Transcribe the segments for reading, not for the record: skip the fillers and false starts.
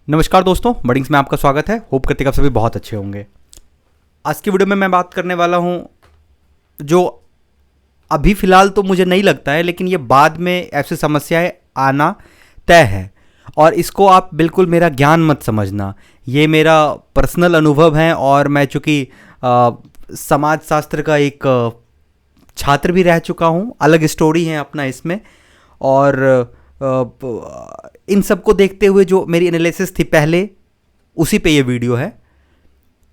नमस्कार दोस्तों, बडिंग्स में आपका स्वागत है। होप करते हैं आप सभी बहुत अच्छे होंगे। आज की वीडियो में मैं बात करने वाला हूं जो अभी फ़िलहाल तो मुझे नहीं लगता है, लेकिन ये बाद में ऐसी समस्याएं आना तय है। और इसको आप बिल्कुल मेरा ज्ञान मत समझना, ये मेरा पर्सनल अनुभव है। और मैं चूँकि समाजशास्त्र का एक छात्र भी रह चुका हूँ, अलग स्टोरी है अपना इसमें। और इन सब को देखते हुए जो मेरी एनालिसिस थी पहले, उसी पे ये वीडियो है।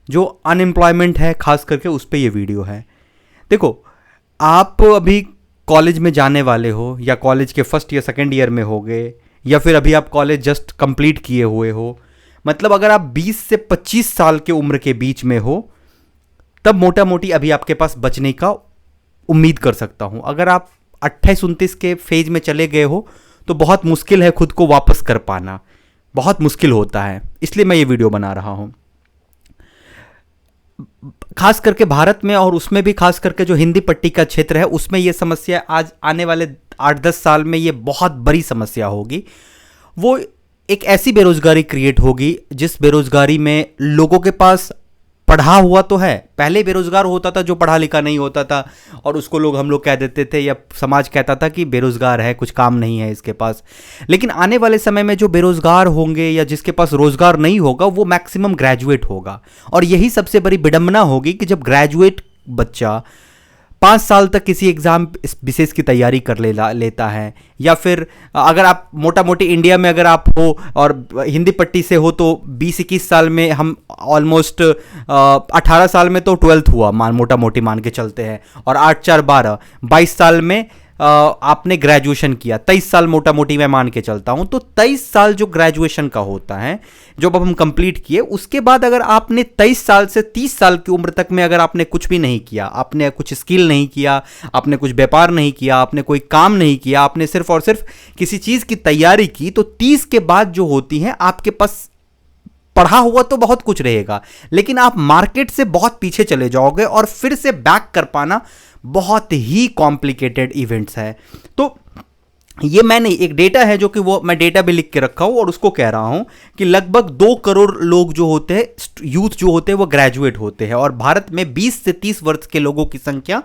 जो अनएम्प्लॉयमेंट है खास करके उस पे ये वीडियो है। देखो, आप अभी कॉलेज में जाने वाले हो या कॉलेज के फर्स्ट या सेकेंड ईयर में होगे, या फिर अभी आप कॉलेज जस्ट कंप्लीट किए हुए हो, मतलब अगर आप 20 से 25 साल के उम्र के बीच में हो, तब मोटा मोटी अभी आपके पास बचने का उम्मीद कर सकता हूँ। अगर आप 28-29 के फेज में चले गए हो तो बहुत मुश्किल है खुद को वापस कर पाना, बहुत मुश्किल होता है। इसलिए मैं ये वीडियो बना रहा हूँ। खास करके भारत में, और उसमें भी खास करके जो हिंदी पट्टी का क्षेत्र है, उसमें ये समस्या आज आने वाले 8-10 साल में ये बहुत बड़ी समस्या होगी। वो एक ऐसी बेरोजगारी क्रिएट होगी जिस बेरोजगारी में लोगों के पास पढ़ा हुआ तो है, पहले बेरोजगार होता था जो पढ़ा लिखा नहीं होता था, और उसको हम लोग कह देते थे या समाज कहता था कि बेरोजगार है, कुछ काम नहीं है इसके पास। लेकिन आने वाले समय में जो बेरोजगार होंगे या जिसके पास रोजगार नहीं होगा, वो मैक्सिमम ग्रेजुएट होगा। और यही सबसे बड़ी विडंबना होगी कि जब ग्रेजुएट बच्चा 5 साल तक किसी एग्ज़ाम विशेष की तैयारी कर लेता है, या फिर अगर आप मोटा मोटी इंडिया में अगर आप हो और हिंदी पट्टी से हो तो 20-21 साल में हम ऑलमोस्ट 18 साल में तो 12th हुआ, मोटा मोटी मान के चलते हैं, और 8-4-12 22 साल में आपने ग्रेजुएशन किया। 23 साल मोटा मोटी मैं मान के चलता हूं। तो 23 साल जो ग्रेजुएशन का होता है, जब अब हम कंप्लीट किए, उसके बाद अगर आपने 23 साल से 30 साल की उम्र तक में अगर आपने कुछ भी नहीं किया, आपने कुछ स्किल नहीं किया, आपने कुछ व्यापार नहीं किया, आपने कोई काम नहीं किया, आपने सिर्फ और सिर्फ किसी चीज़ की तैयारी की, तो 30 के बाद जो होती है, आपके पास पढ़ा हुआ तो बहुत कुछ रहेगा, लेकिन आप मार्केट से बहुत पीछे चले जाओगे और फिर से बैक कर पाना बहुत ही कॉम्प्लिकेटेड इवेंट्स है। तो ये मैंने एक डेटा है जो कि वो मैं डेटा भी लिख के रखा हूं और उसको कह रहा हूं कि लगभग 2 करोड़ लोग जो होते हैं, यूथ जो होते हैं, वो ग्रेजुएट होते हैं। और भारत में 20 से 30 वर्ष के लोगों की संख्या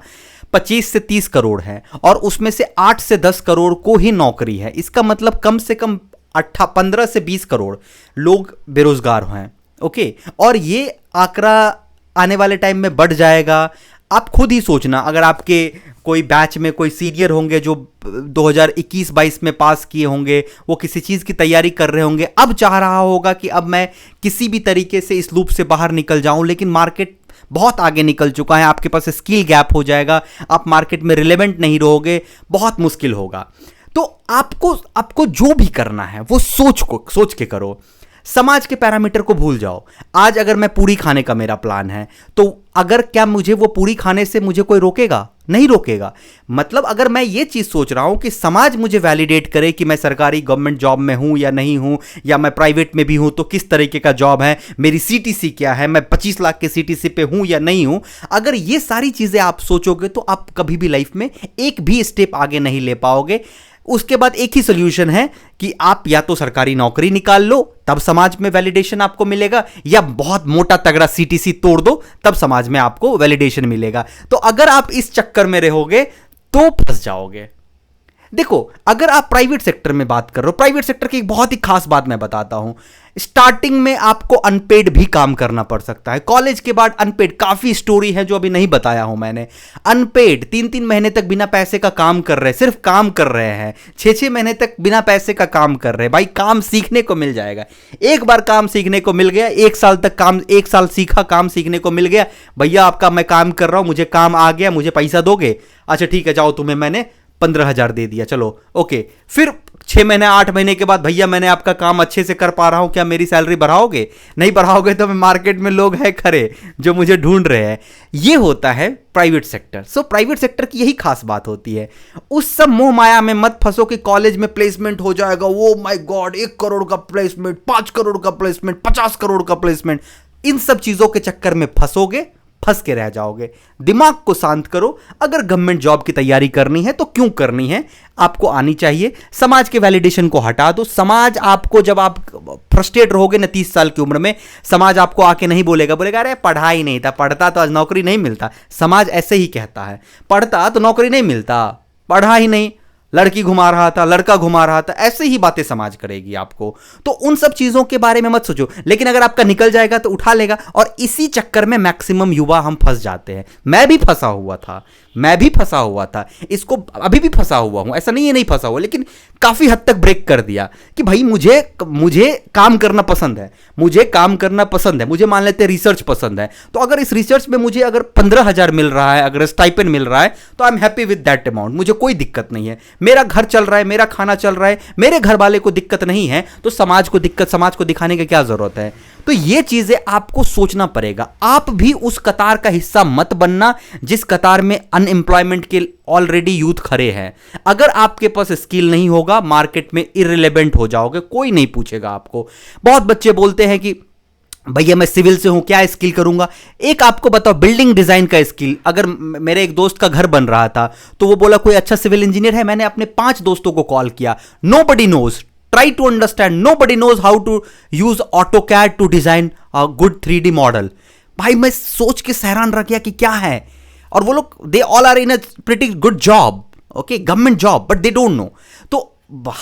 25 से 30 करोड़ है, और उसमें से 8 से 10 करोड़ को ही नौकरी है। इसका मतलब कम से कम 15 से 20 करोड़ लोग बेरोजगार हैं। ओके, और ये आंकड़ा आने वाले टाइम में बढ़ जाएगा। आप खुद ही सोचना, अगर आपके कोई बैच में कोई सीनियर होंगे जो 2021-22 में पास किए होंगे, वो किसी चीज़ की तैयारी कर रहे होंगे, अब चाह रहा होगा कि अब मैं किसी भी तरीके से इस लूप से बाहर निकल जाऊं, लेकिन मार्केट बहुत आगे निकल चुका है, आपके पास स्किल गैप हो जाएगा, आप मार्केट में रिलेवेंट नहीं रहोगे, बहुत मुश्किल होगा। तो आपको जो भी करना है वो सोच के करो। समाज के पैरामीटर को भूल जाओ। आज अगर मैं पूरी खाने का मेरा प्लान है, तो अगर क्या मुझे वो पूरी खाने से मुझे कोई रोकेगा? नहीं रोकेगा। मतलब अगर मैं ये चीज़ सोच रहा हूं कि समाज मुझे वैलिडेट करे कि मैं सरकारी गवर्नमेंट जॉब में हूं या नहीं हूं, या मैं प्राइवेट में भी हूं तो किस तरीके का जॉब है, मेरी सीटीसी क्या है, मैं 25 लाख के सीटीसी पे हूं या नहीं हूं, अगर ये सारी चीज़ें आप सोचोगे तो आप कभी भी लाइफ में एक भी स्टेप आगे नहीं ले पाओगे। उसके बाद एक ही सोल्यूशन है कि आप या तो सरकारी नौकरी निकाल लो, तब समाज में वैलिडेशन आपको मिलेगा, या बहुत मोटा तगड़ा सीटीसी तोड़ दो, तब समाज में आपको वैलिडेशन मिलेगा। तो अगर आप इस चक्कर में रहोगे तो फंस जाओगे। देखो, अगर आप प्राइवेट सेक्टर में बात कर रहे हो, प्राइवेट सेक्टर की एक बहुत ही खास बात मैं बताता हूं। स्टार्टिंग में आपको अनपेड भी काम करना पड़ सकता है। कॉलेज के बाद अनपेड काफी स्टोरी है जो अभी नहीं बताया हूं मैंने। अनपेड 3-3 महीने तक बिना पैसे का काम कर रहे हैं, सिर्फ काम कर रहे हैं। 6-6 महीने तक बिना पैसे का काम कर रहे हैं। भाई, काम सीखने को मिल जाएगा। एक बार काम सीखने को मिल गया, 1 साल तक काम, 1 साल सीखा, काम सीखने को मिल गया। भैया, आपका मैं काम कर रहा हूं, मुझे काम आ गया, मुझे पैसा दोगे? अच्छा ठीक है, जाओ, तुम्हें मैंने 15,000 दे दिया, चलो ओके। फिर 6 महीने 8 महीने के बाद, भैया मैंने आपका काम अच्छे से कर पा रहा हूं, क्या मेरी सैलरी बढ़ाओगे? नहीं बढ़ाओगे तो मैं मार्केट में लोग हैं खड़े जो मुझे ढूंढ रहे हैं। ये होता है private sector. So private sector की यही खास बात होती है। उस सब मोह माया में मत फंसो कि कॉलेज में प्लेसमेंट हो जाएगा, ओ माय गॉड, 1 करोड़ का प्लेसमेंट, 5 करोड़ का प्लेसमेंट, 50 करोड़ का प्लेसमेंट। इन सब चीजों के चक्कर में फंसोगे, फंस के रह जाओगे। दिमाग को शांत करो। अगर गवर्नमेंट जॉब की तैयारी करनी है तो क्यों करनी है, आपको आनी चाहिए। समाज के वैलिडेशन को हटा दो। समाज आपको, जब आप फ्रस्ट्रेट रहोगे ना 30 साल की उम्र में, समाज आपको आके नहीं बोलेगा, बोलेगा अरे पढ़ा ही नहीं था, पढ़ता तो आज नौकरी नहीं मिलता। समाज ऐसे ही कहता है, पढ़ता तो नौकरी नहीं मिलता, पढ़ा ही नहीं, लड़की घुमा रहा था, लड़का घुमा रहा था, ऐसे ही बातें समाज करेगी आपको। तो उन सब चीजों के बारे में मत सोचो, लेकिन अगर आपका निकल जाएगा तो उठा लेगा। और इसी चक्कर में मैक्सिमम युवा हम फंस जाते हैं। मैं भी फंसा हुआ था, मैं भी फंसा हुआ था, इसको अभी भी फंसा हुआ हूं, ऐसा नहीं है नहीं फंसा हुआ, लेकिन काफी हद तक ब्रेक कर दिया कि भाई मुझे काम करना पसंद है, मुझे काम करना पसंद है, मुझे मान लेते हैं रिसर्च पसंद है, तो अगर इस रिसर्च में मुझे अगर 15,000 मिल रहा है, अगर स्टाइपेंड मिल रहा है, तो I am happy with that amount, मुझे कोई दिक्कत नहीं है, मेरा घर चल रहा है, मेरा खाना चल रहा है, मेरे घर वाले को दिक्कत नहीं है, तो समाज को दिखाने की क्या जरूरत है। तो ये चीजें आपको सोचना पड़ेगा। आप भी उस कतार का हिस्सा मत बनना जिस कतार में अनएम्प्लॉयमेंट के ऑलरेडी यूथ खड़े हैं। अगर आपके पास स्किल नहीं होगा, मार्केट में इररिलेवेंट हो जाओगे, कोई नहीं पूछेगा आपको। बहुत बच्चे बोलते हैं कि भैया मैं सिविल से हूं, क्या स्किल करूंगा। एक आपको बताओ, बिल्डिंग डिजाइन का स्किल, अगर मेरे एक दोस्त का घर बन रहा था तो वो बोला कोई अच्छा सिविल इंजीनियर है, मैंने अपने 5 दोस्तों को कॉल किया, nobody knows, try to understand, nobody knows how to use AutoCAD to design a good 3D model। भाई मैं सोच के हैरान रह गया कि क्या है, और वो लोग they all are in a pretty good job, okay, government job, but they don't know. तो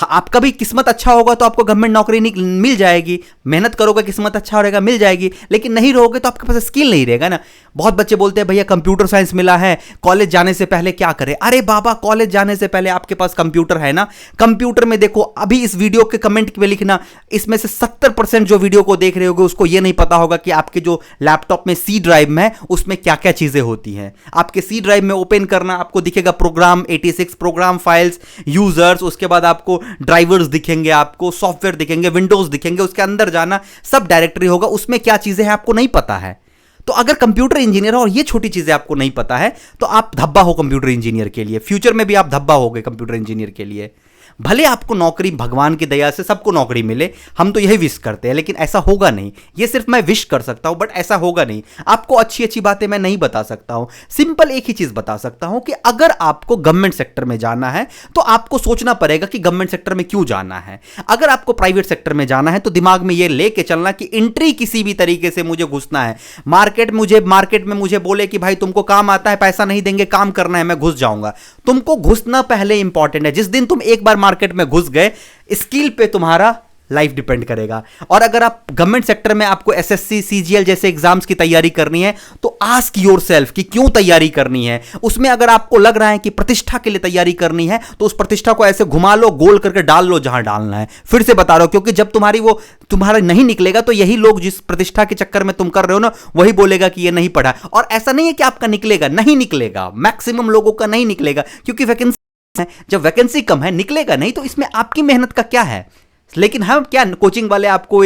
आपका भी किस्मत अच्छा होगा तो आपको गवर्नमेंट नौकरी मिल जाएगी, मेहनत करोगे किस्मत अच्छा रहेगा मिल जाएगी, लेकिन नहीं रहोगे तो आपके पास स्किल नहीं रहेगा ना। बहुत बच्चे बोलते हैं भैया कंप्यूटर साइंस मिला है, कॉलेज जाने से पहले क्या करें। अरे बाबा, कॉलेज जाने से पहले आपके पास कंप्यूटर है ना, कंप्यूटर में देखो, अभी इस वीडियो के कमेंट में लिखना, इसमें से 70% जो वीडियो को देख रहे होगे उसको ये नहीं पता होगा कि आपके जो लैपटॉप में सी ड्राइव में उसमें क्या क्या चीजें होती हैं। आपके सी ड्राइव में ओपन करना, आपको दिखेगा प्रोग्राम 86 प्रोग्राम फाइल्स, यूजर्स, उसके बाद आपको ड्राइवर्स दिखेंगे, आपको सॉफ्टवेयर दिखेंगे, विंडोज दिखेंगे, उसके अंदर जाना, सब डायरेक्टरी होगा, उसमें क्या चीजें हैं आपको नहीं पता है। तो अगर कंप्यूटर इंजीनियर हो और ये छोटी चीजें आपको नहीं पता है तो आप धब्बा हो कंप्यूटर इंजीनियर के लिए, फ्यूचर में भी आप धब्बा होगे कंप्यूटर इंजीनियर के लिए। भले आपको नौकरी भगवान की दया से सबको नौकरी मिले, हम तो यही विश करते हैं, लेकिन ऐसा होगा नहीं। ये सिर्फ मैं विश कर सकता हूं, बट ऐसा होगा नहीं। आपको अच्छी अच्छी बातें मैं नहीं बता सकता हूं, सिंपल एक ही चीज बता सकता हूं कि अगर आपको गवर्नमेंट सेक्टर में जाना है तो आपको सोचना पड़ेगा कि गवर्नमेंट सेक्टर में क्यों जाना है। अगर आपको प्राइवेट सेक्टर में जाना है तो दिमाग में यह लेके चलना कि एंट्री किसी भी तरीके से मुझे घुसना है। मार्केट में मुझे बोले कि भाई तुमको काम आता है, पैसा नहीं देंगे, काम करना है, मैं घुस जाऊंगा। तुमको घुसना पहले इंपॉर्टेंट है। जिस दिन तुम एक बार मार्केट में घुस गए, स्किल पे तुम्हारा लाइफ डिपेंड करेगा। और अगर आप गवर्नमेंट सेक्टर में आपको एसएससी सीजीएल जैसे एग्जाम्स की तैयारी करनी है तो आस्क योरसेल्फ कि क्यों तैयारी करनी है। उसमें अगर आपको लग रहा है कि प्रतिष्ठा के लिए तैयारी करनी है तो उस प्रतिष्ठा को ऐसे घुमा लो, गोल करके डाल लो जहां डालना है। फिर से बता रहा हूं, क्योंकि जब तुम्हारा नहीं निकलेगा तो यही लोग जिस प्रतिष्ठा के चक्कर में तुम कर रहे हो ना, वही बोलेगा कि ये नहीं पढ़ा। और ऐसा नहीं है कि आपका निकलेगा, नहीं निकलेगा, मैक्सिमम लोगों का नहीं निकलेगा क्योंकि वैकेंसी है। जब वैकेंसी कम है, निकलेगा नहीं, तो इसमें आपकी मेहनत का क्या है। लेकिन हम क्या कोचिंग वाले आपको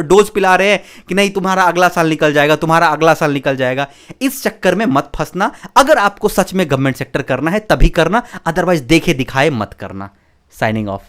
डोज पिला रहे हैं कि नहीं तुम्हारा अगला साल निकल जाएगा, तुम्हारा अगला साल निकल जाएगा। इस चक्कर में मत फंसना। अगर आपको सच में गवर्नमेंट सेक्टर करना है तभी करना, अदरवाइज देखे दिखाए मत करना। Signing off.